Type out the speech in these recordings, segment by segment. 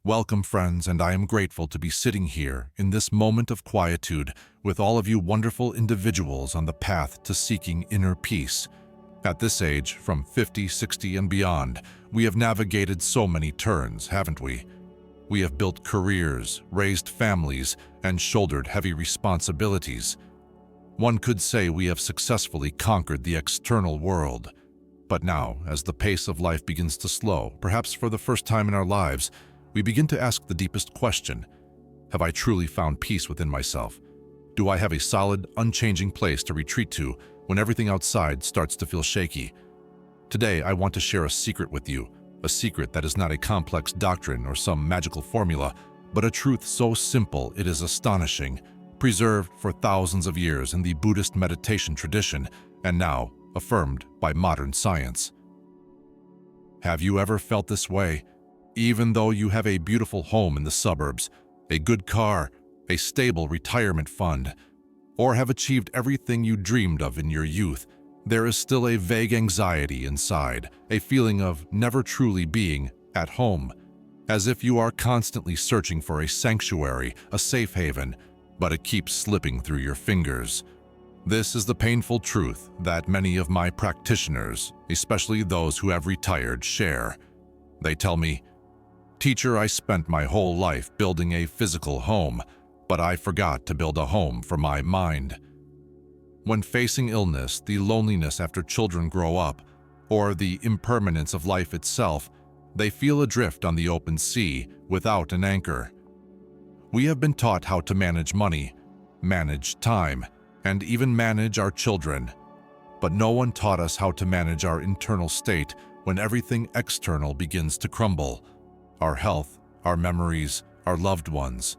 Welcome, friends, and I am grateful to be sitting here in this moment of quietude with all of you wonderful individuals on the path to seeking inner peace. At this age, from 50, 60, and beyond, we have navigated so many turns, haven't we? We have built careers, raised families, and shouldered heavy responsibilities. One could say we have successfully conquered the external world. But now, as the pace of life begins to slow, perhaps for the first time in our lives, we begin to ask the deepest question: have I truly found peace within myself? Do I have a solid, unchanging place to retreat to when everything outside starts to feel shaky? Today, I want to share a secret with you, a secret that is not a complex doctrine or some magical formula, but a truth so simple it is astonishing, preserved for thousands of years in the Buddhist meditation tradition, and now affirmed by modern science. Have you ever felt this way? Even though you have a beautiful home in the suburbs, a good car, a stable retirement fund, or have achieved everything you dreamed of in your youth, there is still a vague anxiety inside, a feeling of never truly being at home, as if you are constantly searching for a sanctuary, a safe haven, but it keeps slipping through your fingers. This is the painful truth that many of my practitioners, especially those who have retired, share. They tell me, "Teacher, I spent my whole life building a physical home, but I forgot to build a home for my mind." When facing illness, the loneliness after children grow up, or the impermanence of life itself, they feel adrift on the open sea without an anchor. We have been taught how to manage money, manage time, and even manage our children. But no one taught us how to manage our internal state when everything external begins to crumble. Our health, our memories, our loved ones.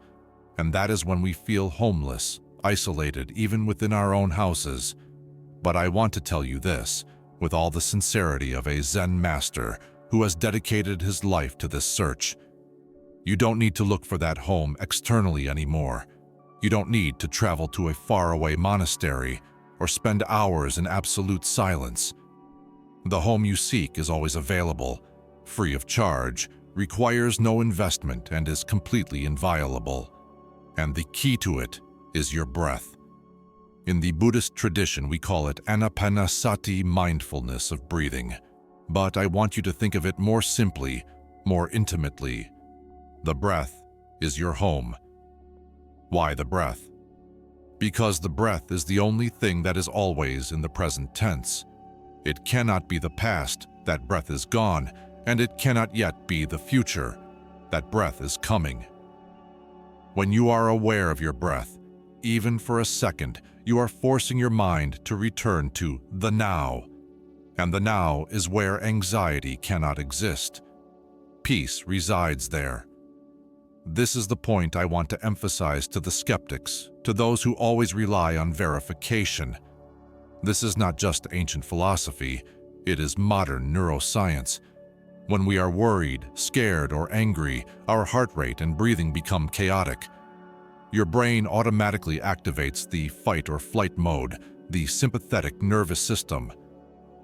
And that is when we feel homeless, isolated even within our own houses. But I want to tell you this, with all the sincerity of a Zen master who has dedicated his life to this search. You don't need to look for that home externally anymore. You don't need to travel to a faraway monastery or spend hours in absolute silence. The home you seek is always available, free of charge, requires no investment, and is completely inviolable. And the key to it is your breath. In the Buddhist tradition, we call it anapanasati, mindfulness of breathing. But I want you to think of it more simply, more intimately. The breath is your home. Why the breath? Because the breath is the only thing that is always in the present tense. It cannot be the past, that breath is gone, and it cannot yet be the future, that breath is coming. When you are aware of your breath, even for a second, you are forcing your mind to return to the now. And the now is where anxiety cannot exist. Peace resides there. This is the point I want to emphasize to the skeptics, to those who always rely on verification. This is not just ancient philosophy, it is modern neuroscience. When we are worried, scared, or angry, our heart rate and breathing become chaotic. Your brain automatically activates the fight or flight mode, the sympathetic nervous system.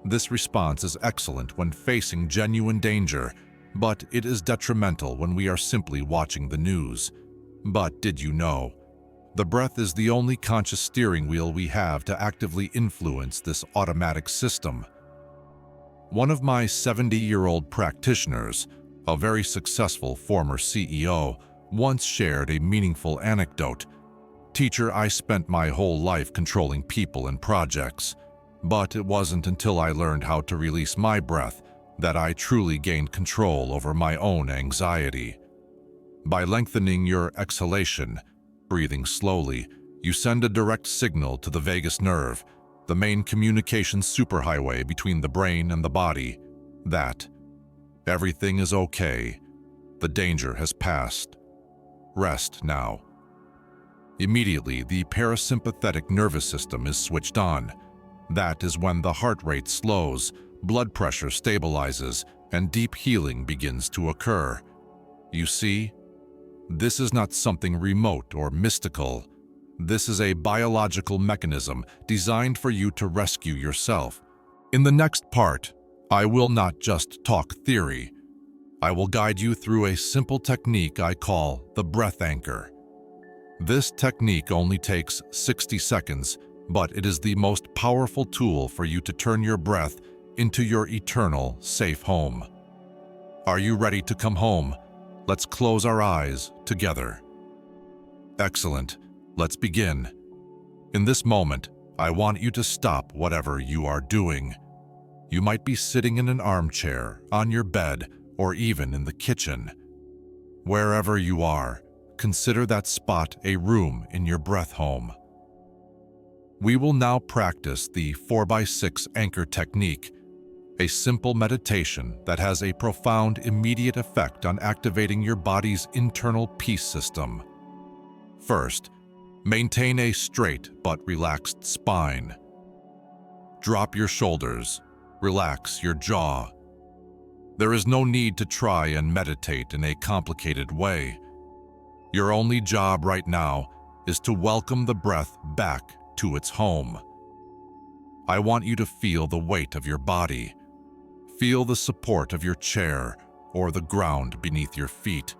This response is excellent when facing genuine danger, but it is detrimental when we are simply watching the news. But did you know? The breath is the only conscious steering wheel we have to actively influence this automatic system. One of my 70-year-old practitioners, a very successful former CEO, once shared a meaningful anecdote. "Teacher, I spent my whole life controlling people and projects, but it wasn't until I learned how to release my breath that I truly gained control over my own anxiety. By lengthening your exhalation, breathing slowly, you send a direct signal to the vagus nerve, the main communication superhighway between the brain and the body, that everything is okay, the danger has passed. Rest now." Immediately, the parasympathetic nervous system is switched on. That is when the heart rate slows, blood pressure stabilizes, and deep healing begins to occur. You see, this is not something remote or mystical. This is a biological mechanism designed for you to rescue yourself. In the next part, I will not just talk theory. I will guide you through a simple technique I call the breath anchor. This technique only takes 60 seconds, but it is the most powerful tool for you to turn your breath into your eternal safe home. Are you ready to come home? Let's close our eyes together. Excellent. Let's begin. In this moment, I want you to stop whatever you are doing. You might be sitting in an armchair, on your bed, or even in the kitchen. Wherever you are, consider that spot a room in your breath home. We will now practice the 4x6 anchor technique, a simple meditation that has a profound immediate effect on activating your body's internal peace system. First, maintain a straight but relaxed spine. Drop your shoulders, relax your jaw. There is no need to try and meditate in a complicated way. Your only job right now is to welcome the breath back to its home. I want you to feel the weight of your body. Feel the support of your chair or the ground beneath your feet.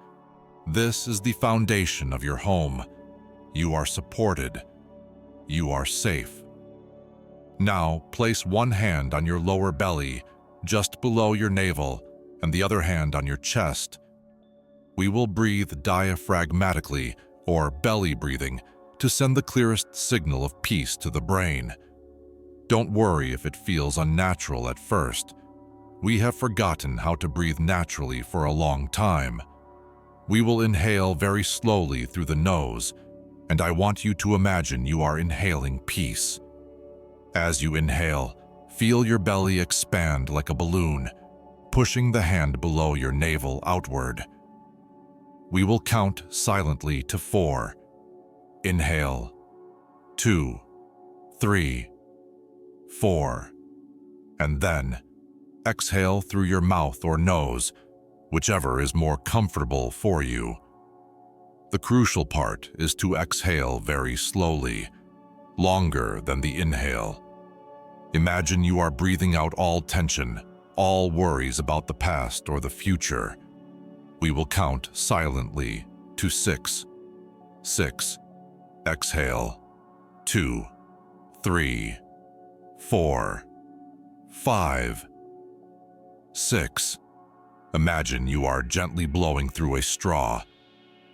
This is the foundation of your home. You are supported. You are safe. Now, place one hand on your lower belly, just below your navel, and the other hand on your chest. We will breathe diaphragmatically, or belly breathing, to send the clearest signal of peace to the brain. Don't worry if it feels unnatural at first. We have forgotten how to breathe naturally for a long time. We will inhale very slowly through the nose, and I want you to imagine you are inhaling peace. As you inhale, feel your belly expand like a balloon, pushing the hand below your navel outward. We will count silently to 4. Inhale. 2, 3, 4. And then, exhale through your mouth or nose, whichever is more comfortable for you. The crucial part is to exhale very slowly, longer than the inhale. Imagine you are breathing out all tension, all worries about the past or the future. We will count silently to 6. 6. Exhale. 2, 3, 4, 5, 6. Imagine you are gently blowing through a straw.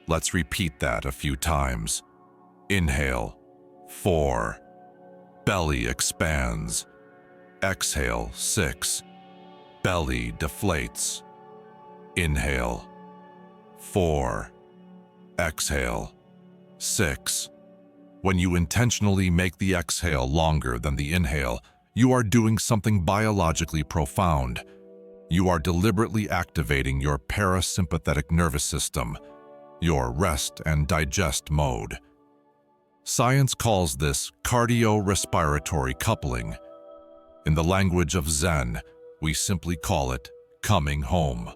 Let's repeat that a few times. Inhale. 4. Belly expands. Exhale. 6. Belly deflates. Inhale. 4. Exhale. 6. When you intentionally make the exhale longer than the inhale, you are doing something biologically profound. You are deliberately activating your parasympathetic nervous system, your rest and digest mode. Science calls this cardio-respiratory coupling. In the language of Zen, we simply call it coming home.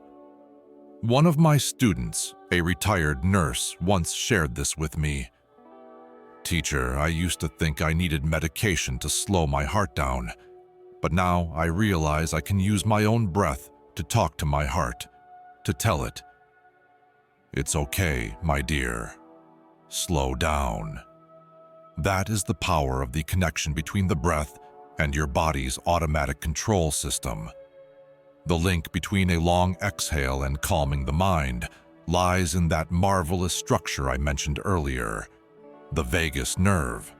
One of my students, a retired nurse, once shared this with me. Teacher, I used to think I needed medication to slow my heart down, but now I realize I can use my own breath to talk to my heart, to tell it, "It's okay, my dear. Slow down." That is the power of the connection between the breath and your body's automatic control system. The link between a long exhale and calming the mind lies in that marvelous structure I mentioned earlier, the vagus nerve.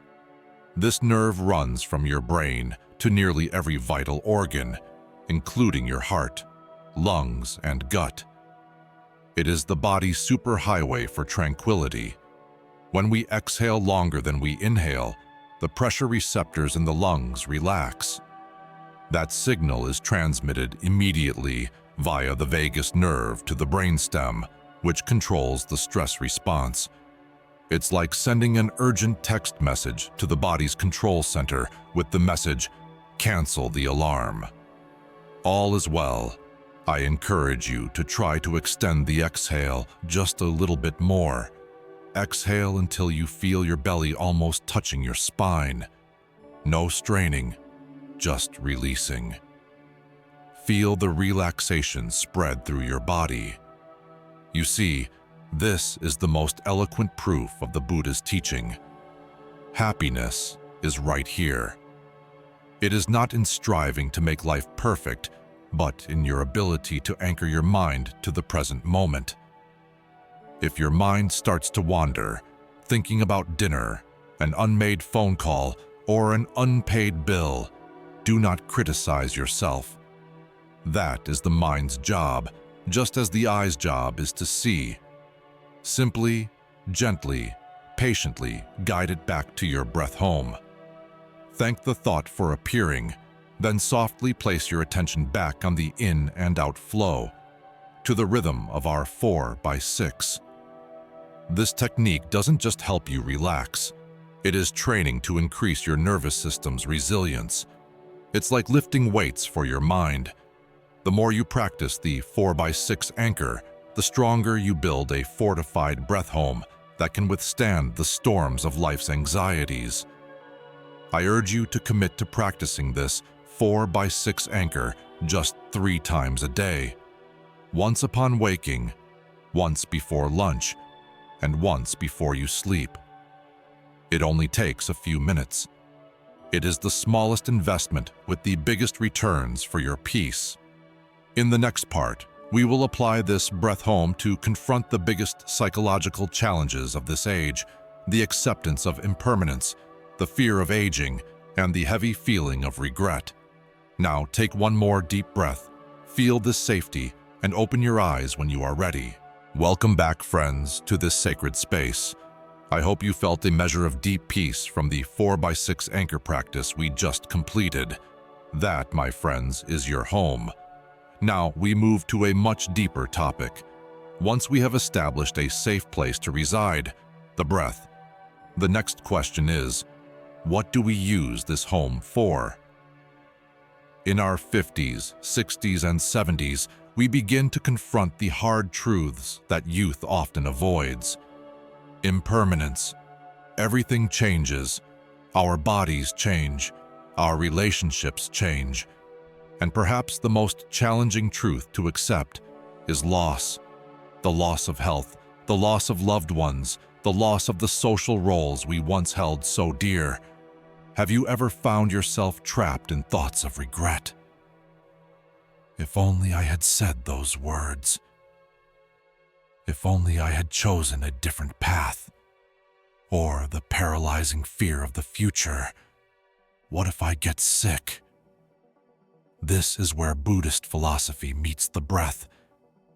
This nerve runs from your brain to nearly every vital organ, including your heart, lungs, and gut. It is the body's superhighway for tranquility. When we exhale longer than we inhale, the pressure receptors in the lungs relax. That signal is transmitted immediately via the vagus nerve to the brainstem, which controls the stress response. It's like sending an urgent text message to the body's control center with the message, "Cancel the alarm." All is well. I encourage you to try to extend the exhale just a little bit more. Exhale until you feel your belly almost touching your spine. No straining, just releasing. Feel the relaxation spread through your body. You see, this is the most eloquent proof of the Buddha's teaching. Happiness is right here. It is not in striving to make life perfect, but in your ability to anchor your mind to the present moment. If your mind starts to wander, thinking about dinner, an unmade phone call, or an unpaid bill, do not criticize yourself. That is the mind's job, just as the eye's job is to see. Simply, gently, patiently guide it back to your breath home. Thank the thought for appearing, then softly place your attention back on the in and out flow, to the rhythm of our 4x6. This technique doesn't just help you relax. It is training to increase your nervous system's resilience. It's like lifting weights for your mind. The more you practice the 4x6 anchor, the stronger you build a fortified breath home that can withstand the storms of life's anxieties. I urge you to commit to practicing this 4x6 anchor just 3 times a day. Once upon waking, once before lunch, and once before you sleep. It only takes a few minutes. It is the smallest investment with the biggest returns for your peace. In the next part, we will apply this breath home to confront the biggest psychological challenges of this age, the acceptance of impermanence, the fear of aging, and the heavy feeling of regret. Now take one more deep breath, feel this safety, and open your eyes when you are ready. Welcome back, friends, to this sacred space. I hope you felt a measure of deep peace from the 4x6 anchor practice we just completed. That, my friends, is your home. Now we move to a much deeper topic. Once we have established a safe place to reside, the breath, the next question is, what do we use this home for? In our 50s, 60s, and 70s, we begin to confront the hard truths that youth often avoids. Impermanence. Everything changes. Our bodies change. Our relationships change. And perhaps the most challenging truth to accept is loss. The loss of health, the loss of loved ones, the loss of the social roles we once held so dear. Have you ever found yourself trapped in thoughts of regret? If only I had said those words. If only I had chosen a different path. Or the paralyzing fear of the future. What if I get sick? This is where Buddhist philosophy meets the breath.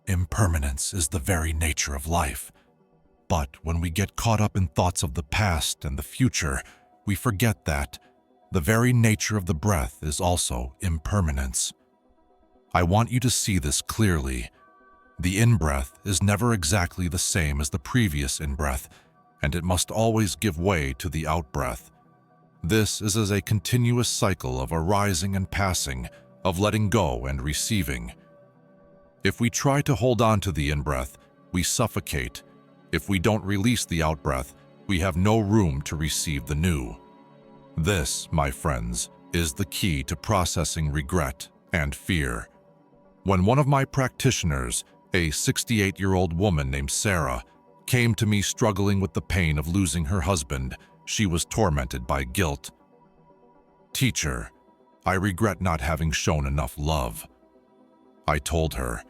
Impermanence is the very nature of life. But when we get caught up in thoughts of the past and the future, we forget that the very nature of the breath is also impermanence. I want you to see this clearly. The in-breath is never exactly the same as the previous in-breath, and it must always give way to the out-breath. This is as a continuous cycle of arising and passing, of letting go and receiving. If we try to hold on to the in-breath, we suffocate. If we don't release the out-breath, we have no room to receive the new. This, my friends, is the key to processing regret and fear. When one of my practitioners, a 68-year-old woman named Sarah, came to me struggling with the pain of losing her husband, she was tormented by guilt. "Teacher, I regret not having shown enough love." I told her,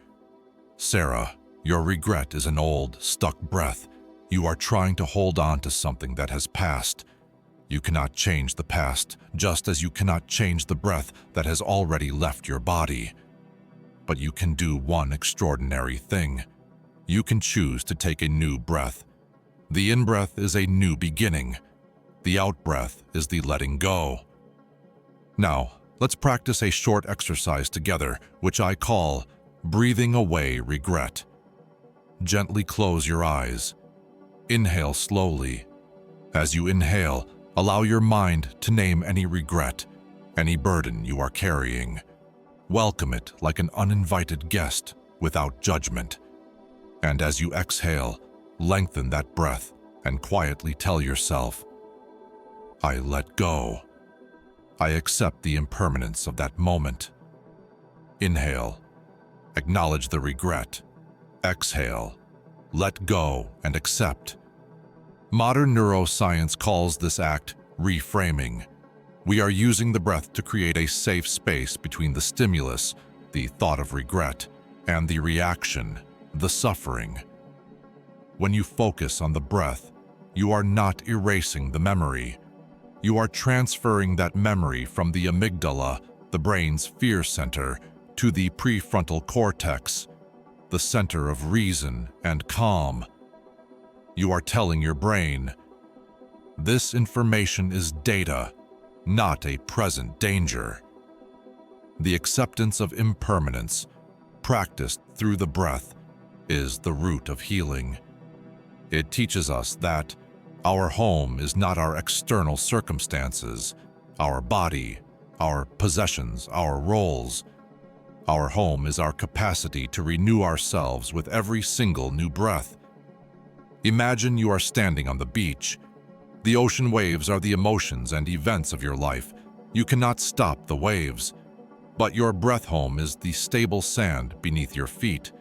"Sarah, your regret is an old, stuck breath. You are trying to hold on to something that has passed. You cannot change the past, just as you cannot change the breath that has already left your body. But you can do one extraordinary thing. You can choose to take a new breath. The in-breath is a new beginning. The out-breath is the letting go." Now, let's practice a short exercise together, which I call breathing away regret. Gently close your eyes. Inhale slowly. As you inhale, allow your mind to name any regret, any burden you are carrying. Welcome it like an uninvited guest, without judgment. And as you exhale, lengthen that breath and quietly tell yourself, "I let go. I accept the impermanence of that moment." Inhale. Acknowledge the regret. Exhale. Let go and accept. Modern neuroscience calls this act reframing. We are using the breath to create a safe space between the stimulus, the thought of regret, and the reaction, the suffering. When you focus on the breath, you are not erasing the memory. You are transferring that memory from the amygdala, the brain's fear center, to the prefrontal cortex, the center of reason and calm. You are telling your brain, this information is data, not a present danger. The acceptance of impermanence, practiced through the breath, is the root of healing. It teaches us that our home is not our external circumstances, our body, our possessions, our roles. Our home is our capacity to renew ourselves with every single new breath. Imagine you are standing on the beach. The ocean waves are the emotions and events of your life. You cannot stop the waves, but your breath home is the stable sand beneath your feet.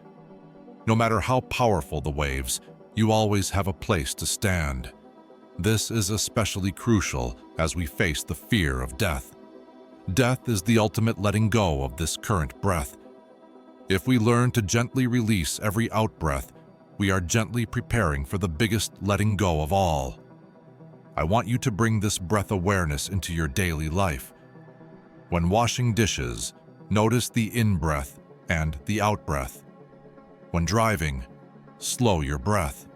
No matter how powerful the waves, you always have a place to stand. This is especially crucial as we face the fear of death. Death is the ultimate letting go of this current breath. If we learn to gently release every out-breath, we are gently preparing for the biggest letting go of all. I want you to bring this breath awareness into your daily life. When washing dishes, notice the in-breath and the out-breath. When driving, slow your breath.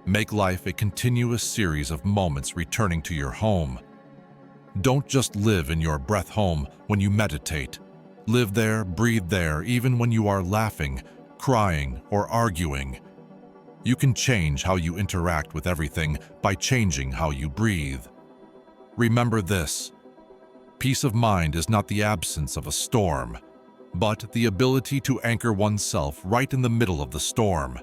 Make life a continuous series of moments returning to your home. Don't just live in your breath home when you meditate. Live there, breathe there, even when you are laughing, crying, or arguing. You can change how you interact with everything by changing how you breathe. Remember this: peace of mind is not the absence of a storm, but the ability to anchor oneself right in the middle of the storm.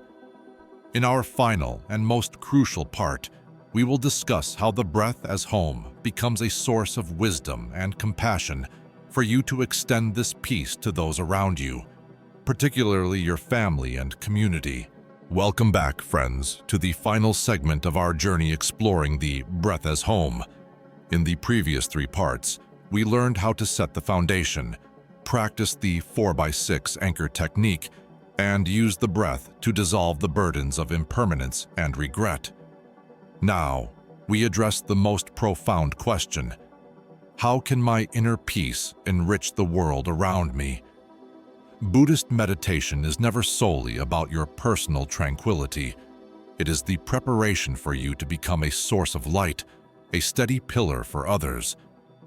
In our final and most crucial part, we will discuss how the breath as home becomes a source of wisdom and compassion for you to extend this peace to those around you, particularly your family and community. Welcome back, friends, to the final segment of our journey exploring the breath as home. In the previous 3 parts, we learned how to set the foundation, practice the 4x6 anchor technique, and use the breath to dissolve the burdens of impermanence and regret. Now, we address the most profound question: how can my inner peace enrich the world around me? Buddhist meditation is never solely about your personal tranquility. It is the preparation for you to become a source of light, a steady pillar for others,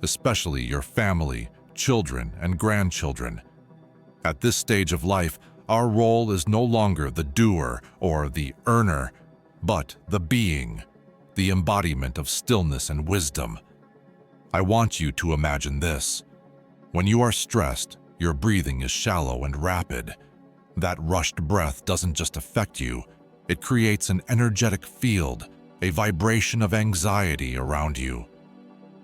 especially your family, children, and grandchildren. At this stage of life, our role is no longer the doer or the earner, but the being, the embodiment of stillness and wisdom. I want you to imagine this. When you are stressed, your breathing is shallow and rapid. That rushed breath doesn't just affect you, it creates an energetic field, a vibration of anxiety around you.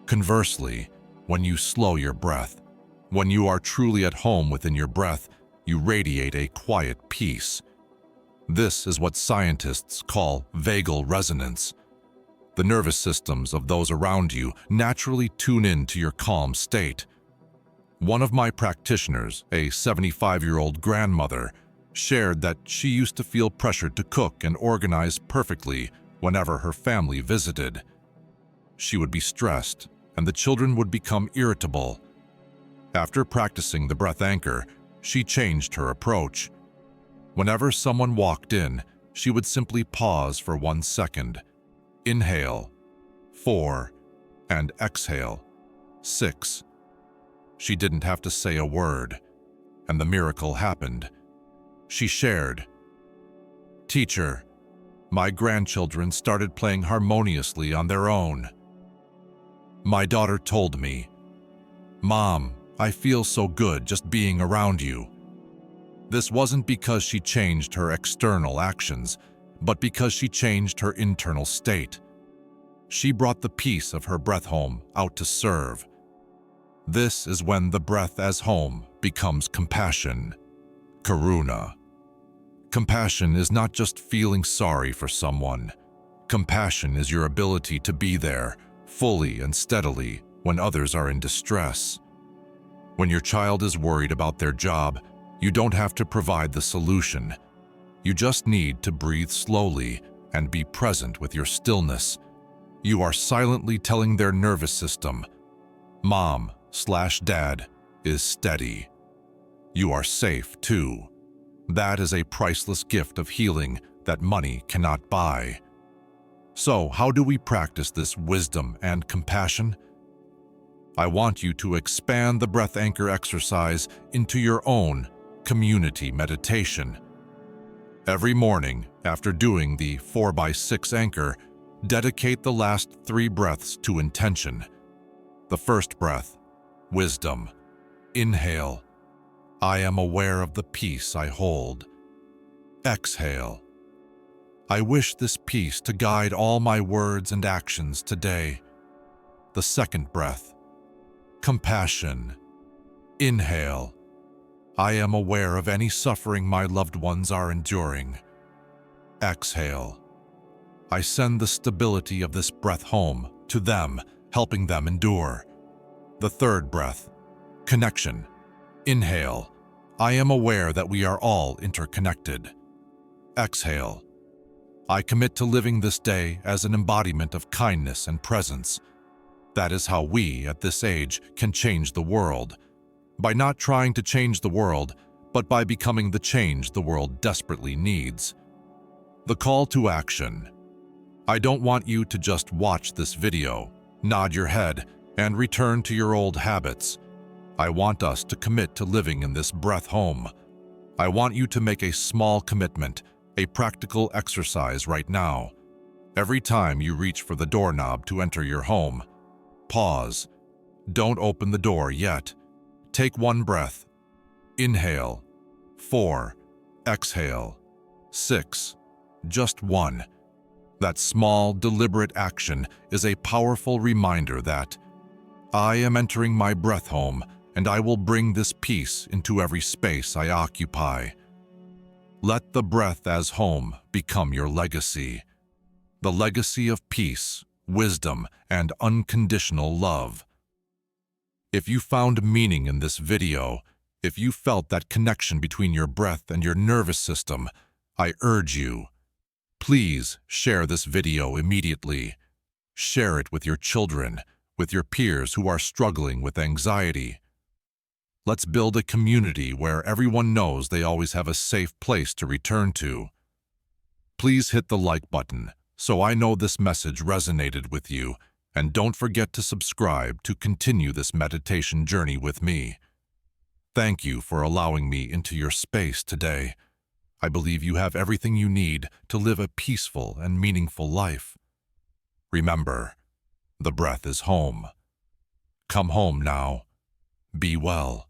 Conversely, when you slow your breath, when you are truly at home within your breath, you radiate a quiet peace. This is what scientists call vagal resonance. The nervous systems of those around you naturally tune in to your calm state. One of my practitioners, a 75-year-old grandmother, shared that she used to feel pressured to cook and organize perfectly whenever her family visited. She would be stressed, and the children would become irritable. After practicing the breath anchor, she changed her approach. Whenever someone walked in, she would simply pause for 1 second. Inhale, 4, and exhale, 6. She didn't have to say a word, and the miracle happened. She shared, "Teacher, my grandchildren started playing harmoniously on their own. My daughter told me, 'Mom, I feel so good just being around you.' This wasn't because she changed her external actions, but because she changed her internal state. She brought the peace of her breath home out to serve." This is when the breath as home becomes compassion, karuna. Compassion is not just feeling sorry for someone. Compassion is your ability to be there, fully and steadily, when others are in distress. When your child is worried about their job, you don't have to provide the solution. You just need to breathe slowly and be present with your stillness. You are silently telling their nervous system, Mom/Dad is steady. You are safe too. That is a priceless gift of healing that money cannot buy. So, how do we practice this wisdom and compassion? I want you to expand the breath anchor exercise into your own community meditation. Every morning, after doing the 4x6 anchor, dedicate the last 3 breaths to intention. The first breath, wisdom. Inhale. I am aware of the peace I hold. Exhale. I wish this peace to guide all my words and actions today. The second breath, compassion. Inhale. I am aware of any suffering my loved ones are enduring. Exhale. I send the stability of this breath home to them, helping them endure. The third breath, connection. Inhale. I am aware that we are all interconnected. Exhale. I commit to living this day as an embodiment of kindness and presence. That is how we, at this age, can change the world. By not trying to change the world, but by becoming the change the world desperately needs. The call to action. I don't want you to just watch this video, nod your head, and return to your old habits. I want us to commit to living in this breath home. I want you to make a small commitment, a practical exercise right now. Every time you reach for the doorknob to enter your home, pause. Don't open the door yet. Take 1 breath. Inhale. 4. Exhale. 6. Just 1. That small, deliberate action is a powerful reminder that I am entering my breath home, and I will bring this peace into every space I occupy. Let the breath as home become your legacy. The legacy of peace, wisdom, and unconditional love. If you found meaning in this video, if you felt that connection between your breath and your nervous system, I urge you, please share this video immediately. Share it with your children, with your peers who are struggling with anxiety. Let's build a community where everyone knows they always have a safe place to return to. Please hit the like button so I know this message resonated with you, and don't forget to subscribe to continue this meditation journey with me. Thank you for allowing me into your space today. I believe you have everything you need to live a peaceful and meaningful life. Remember, the breath is home. Come home now. Be well.